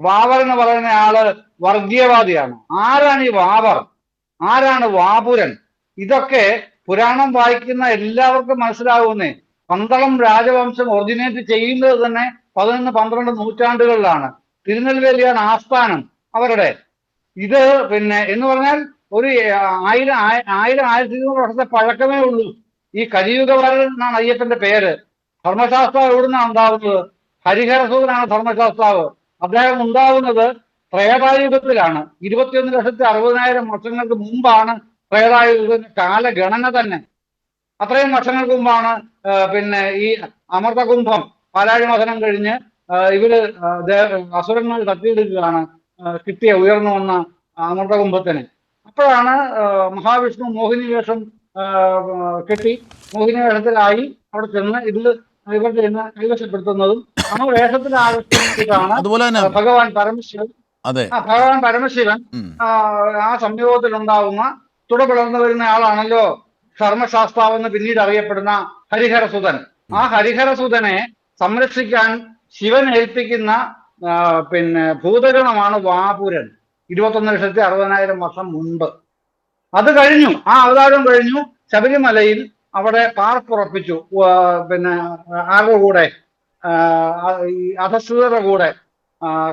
വാവർ എന്ന് പറയുന്ന ആള് വർഗീയവാദിയാണ്. ആരാണ് ഈ വാവർ? ആരാണ് വാപുരൻ? ഇതൊക്കെ പുരാണം വായിക്കുന്ന എല്ലാവർക്കും മനസ്സിലാവുന്നേ. പന്തളം രാജവംശം ഒറിജിനേറ്റ് ചെയ്യുന്നത് തന്നെ 11-12 നൂറ്റാണ്ടുകളിലാണ്. തിരുനെൽവേലിയാണ് ആസ്ഥാനം അവരുടെ. ഇത് പിന്നെ എന്ന് പറഞ്ഞാൽ ഒരു 1000-1200 പഴക്കമേ ഉള്ളൂ. ഈ കലിയുഗവരൻ എന്നാണ് അയ്യപ്പന്റെ പേര്. ധർമ്മശാസ്ത്രം എവിടുന്നാണ് ഉണ്ടാവുന്നത്? ഹരിഹരസൂദനാണ് ധർമ്മശാസ്ത്രാവ്. അദ്ദേഹം ഉണ്ടാവുന്നത് ത്രേതായുഗത്തിലാണ്. 21,60,000 വർഷങ്ങൾക്ക് മുമ്പാണ് ത്രേതായുഗത്തിന്റെ കാലഗണന തന്നെ. അത്രയും വർഷങ്ങൾക്ക് മുമ്പാണ് പിന്നെ ഈ അമൃതകുംഭം പാലാഴി മഥനം കഴിഞ്ഞ് ഇവര് അസുരങ്ങൾ തട്ടിയെടുക്കുകയാണ് കിട്ടിയ ഉയർന്നു വന്ന അമൃതകുംഭത്തിന്. അപ്പോഴാണ് മഹാവിഷ്ണു മോഹിനി വേഷം കെട്ടി മോഹിനി വേഷത്തിലായി അവിടെ ചെന്ന് ഇവർ ചെന്ന് കൈവശപ്പെടുത്തുന്നതും ആ വേഷത്തിൽ ആകർഷിച്ചിട്ടാണ് ഭഗവാൻ പരമശിവൻ ആ സംയോഗത്തിൽ ഉണ്ടാവുന്ന തുടപിളർന്നു വരുന്ന ആളാണല്ലോ ധർമ്മശാസ്താവെന്ന് പിന്നീട് അറിയപ്പെടുന്ന ഹരിഹരസുതൻ. ആ ഹരിഹരസുതനെ സംരക്ഷിക്കാൻ ശിവൻ ഏൽപ്പിക്കുന്ന പിന്നെ ഭൂതഗണമാണ് വാപുരൻ. 21,60,000 വർഷം മുൻപ്. അത് കഴിഞ്ഞു, ആ അവതാരം കഴിഞ്ഞു. ശബരിമലയിൽ അവിടെ പാർപ്പുറപ്പിച്ചു. പിന്നെ ആരുടെ കൂടെ? ഈ അധസ്ഥിതരുടെ കൂടെ,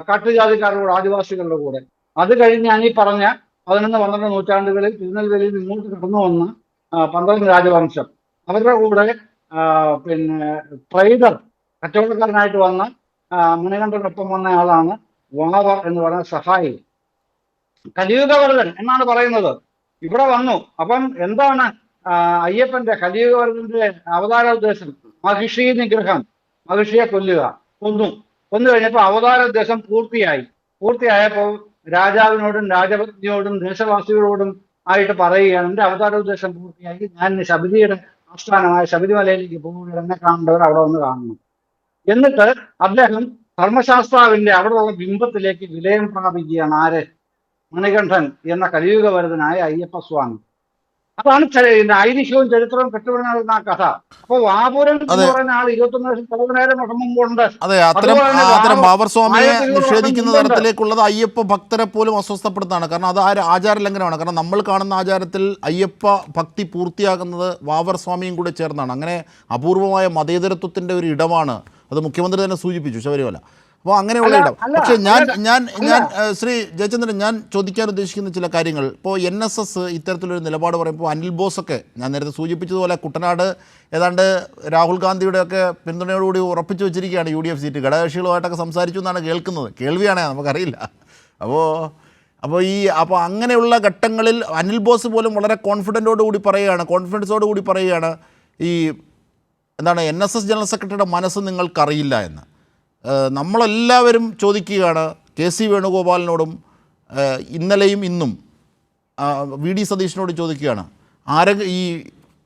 കാട്ടുജാതിക്കാരുടെ കൂടെ, ആദിവാസികളുടെ കൂടെ. അത് കഴിഞ്ഞാണ് ഈ പറഞ്ഞ 11-12 നൂറ്റാണ്ടുകളിൽ തിരുനെൽവേലിയിൽ ഇങ്ങോട്ട് കടന്നു വന്ന പന്തളം രാജവംശം. അവരുടെ കൂടെ പിന്നെ ട്രൈഡർ കച്ചവടക്കാരനായിട്ട് വന്ന മണികണ്ഠനൊപ്പം വന്ന ആളാണ് വാവർ എന്ന് പറയുന്ന സഹായി. കലിയുഗവരദൻ എന്നാണ് പറയുന്നത്. ഇവിടെ വന്നു. അപ്പം എന്താണ് അയ്യപ്പന്റെ കലിയുഗവരദന്റെ അവതാര ഉദ്ദേശം? മഹിഷി നിഗ്രഹം, മഹിഷിയെ കൊന്നു കഴിഞ്ഞപ്പോൾ അവതാര ഉദ്ദേശം പൂർത്തിയായപ്പോൾ രാജാവിനോടും രാജപത്നിയോടും ദേശവാസികളോടും ആയിട്ട് പറയുകയാണ്, എന്റെ അവതാര ഉദ്ദേശം പൂർത്തിയാക്കി, ഞാൻ ശബരിയുടെ ആസ്ഥാനമായ ശബരിമലയിലേക്ക് പോകുന്നത് എന്നെ കാണേണ്ടവർ അവിടെ വന്ന് കാണണം. എന്നിട്ട് അദ്ദേഹം ധർമ്മശാസ്താവിന്റെ അവിടെയുള്ള ബിംബത്തിലേക്ക് വിലയം പ്രാപിക്കുകയാണ്. ആര്? മണികണ്ഠൻ എന്ന കലിയുഗവരദനായ അയ്യപ്പസ്വാമി. അതാണ് ഐതിഹ്യവും ചരിത്രവും കെട്ടുപിടിക്കുന്ന ആ കഥ. അപ്പൊ വാപുരൻ എന്ന് പറയുന്ന ആൾ 21,60,000 വർഷം മുമ്പുണ്ട്. അതെ, അത്തരം ബാബർ സ്വാമിയെ നിഷേധിക്കുന്ന തരത്തിലേക്കുള്ളത് അയ്യപ്പ ഭക്തരെ പോലും അസ്വസ്ഥപ്പെടുത്താണ്. കാരണം അത് ആചാര ലംഘനമാണ്. കാരണം നമ്മൾ കാണുന്ന ആചാരത്തിൽ അയ്യപ്പ ഭക്തി പൂർത്തിയാകുന്നത് ബാബർ സ്വാമിയും കൂടെ ചേർന്നാണ്. അങ്ങനെ അപൂർവമായ മതേതരത്വത്തിൻ്റെ ഒരു ഇടമാണ്. അത് മുഖ്യമന്ത്രി തന്നെ സൂചിപ്പിച്ചു, ശബരിമല. അപ്പോൾ അങ്ങനെയുള്ള ഇടം. പക്ഷേ ഞാൻ ശ്രീ ജയചന്ദ്രൻ, ഞാൻ ചോദിക്കാൻ ഉദ്ദേശിക്കുന്ന ചില കാര്യങ്ങൾ. ഇപ്പോൾ NSS ഇത്തരത്തിലൊരു നിലപാട് പറയുമ്പോൾ അനിൽ ബോസൊക്കെ ഞാൻ നേരത്തെ സൂചിപ്പിച്ചതുപോലെ കുട്ടനാട് ഏതാണ്ട് രാഹുൽ ഗാന്ധിയുടെയൊക്കെ പിന്തുണയോടുകൂടി ഉറപ്പിച്ചു വെച്ചിരിക്കുകയാണ് UDF സീറ്റ്. ഘടകകക്ഷികളുമായിട്ടൊക്കെ സംസാരിച്ചു എന്നാണ് കേൾക്കുന്നത്. കേൾവിയാണേ, നമുക്കറിയില്ല. അപ്പോൾ അങ്ങനെയുള്ള ഘട്ടങ്ങളിൽ അനിൽ ബോസ് പോലും വളരെ കോൺഫിഡൻസോടുകൂടി പറയുകയാണ് ഈ എന്താണ് NSS ജനറൽ സെക്രട്ടറിയുടെ മനസ്സ് നിങ്ങൾക്കറിയില്ല എന്ന്. നമ്മളെല്ലാവരും ചോദിക്കുകയാണ്, KC വേണുഗോപാലിനോടും ഇന്നലെയും ഇന്നും VD സതീശനോട് ചോദിക്കുകയാണ്,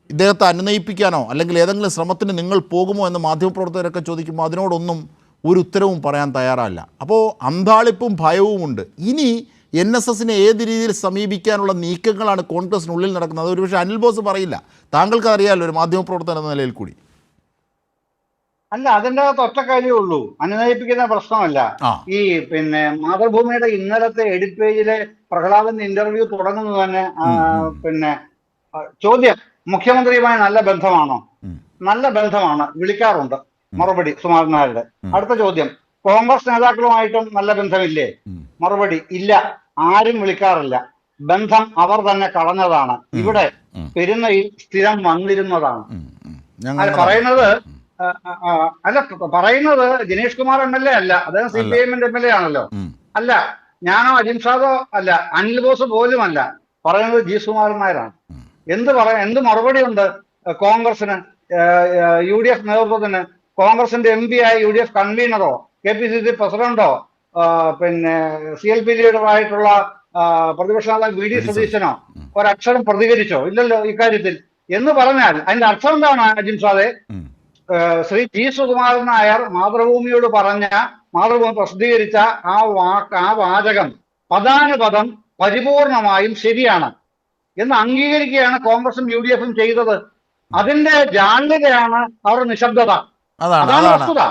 ഇദ്ദേഹത്തെ അനുനയിപ്പിക്കാനോ അല്ലെങ്കിൽ ഏതെങ്കിലും ശ്രമത്തിന് നിങ്ങൾ പോകുമോ എന്ന് മാധ്യമപ്രവർത്തകരൊക്കെ ചോദിക്കുമ്പോൾ അതിനോടൊന്നും ഒരു ഉത്തരവും പറയാൻ തയ്യാറല്ല. അപ്പോൾ അന്താളിപ്പും ഭയവുമുണ്ട്. ഇനി NSSനെ ഏത് രീതിയിൽ സമീപിക്കാനുള്ള നീക്കങ്ങളാണ് കോൺഗ്രസിനുള്ളിൽ നടക്കുന്നത്? അത് ഒരുപക്ഷെ അനിൽ ബോസ് പറയില്ല, താങ്കൾക്ക് അറിയാമല്ലോ ഒരു മാധ്യമപ്രവർത്തകൻ എന്ന നിലയിൽ കൂടി. അല്ല, അതിൻ്റെ അകത്ത് ഒറ്റ കാര്യമേ ഉള്ളൂ, അനുനയിപ്പിക്കുന്ന പ്രശ്നമല്ല. ഈ പിന്നെ മാതൃഭൂമിയുടെ ഇന്നലത്തെ എഡിറ്റ് പേജിലെ പ്രഹ്ലാദന്റെ ഇന്റർവ്യൂ തുടങ്ങുന്നത് തന്നെ പിന്നെ ചോദ്യം, മുഖ്യമന്ത്രിയുമായി നല്ല ബന്ധമാണോ? നല്ല ബന്ധമാണ്, വിളിക്കാറുണ്ട്. മറുപടി സുകുമാരൻ നായരുടെ. അടുത്ത ചോദ്യം, കോൺഗ്രസ് നേതാക്കളുമായിട്ടും നല്ല ബന്ധമില്ലേ? മറുപടി ഇല്ല, ആരും വിളിക്കാറില്ല, ബന്ധം അവർ തന്നെ കളഞ്ഞതാണ്, ഇവിടെ പെരുന്നയിൽ സ്ഥിരം വന്നിരുന്നതാണ്. പറയുന്നത് ജനീഷ് കുമാർ MLA അല്ല, അദ്ദേഹം CPIM MLA ആണല്ലോ. അല്ല, ഞാനോ അജിംഷാദോ അല്ല, അനിൽ ബോസ് പോലും അല്ല, പറയുന്നത് G. സുകുമാരൻ നായരാണ്. എന്ത് മറുപടി ഉണ്ട് കോൺഗ്രസിന്, UDF നേതൃത്വത്തിന്? കോൺഗ്രസിന്റെ MP ആയ UDF കൺവീനറോ KPCC പ്രസിഡന്റോ പിന്നെ CLP ലീഡറായിട്ടുള്ള പ്രതിപക്ഷ നേതാവ് VD സതീശനോ ഒരക്ഷരം പ്രതികരിച്ചോ? ഇല്ലല്ലോ ഇക്കാര്യത്തിൽ. എന്ന് പറഞ്ഞാൽ അതിന്റെ അർത്ഥം എന്താണ് അജിംഷാദെ? ശ്രീ G. സുകുമാരൻ നായർ മാതൃഭൂമിയോട് മാതൃഭൂമി പ്രസിദ്ധീകരിച്ച ആ വാചകം പദാനുപദം പരിപൂർണമായും ശരിയാണ് എന്ന് അംഗീകരിക്കുകയാണ് കോൺഗ്രസും UDF ചെയ്തത്. അതിന്റെ ജാള്യതയാണ് അവരുടെ നിശബ്ദത. അതാണ് വസ്തുത.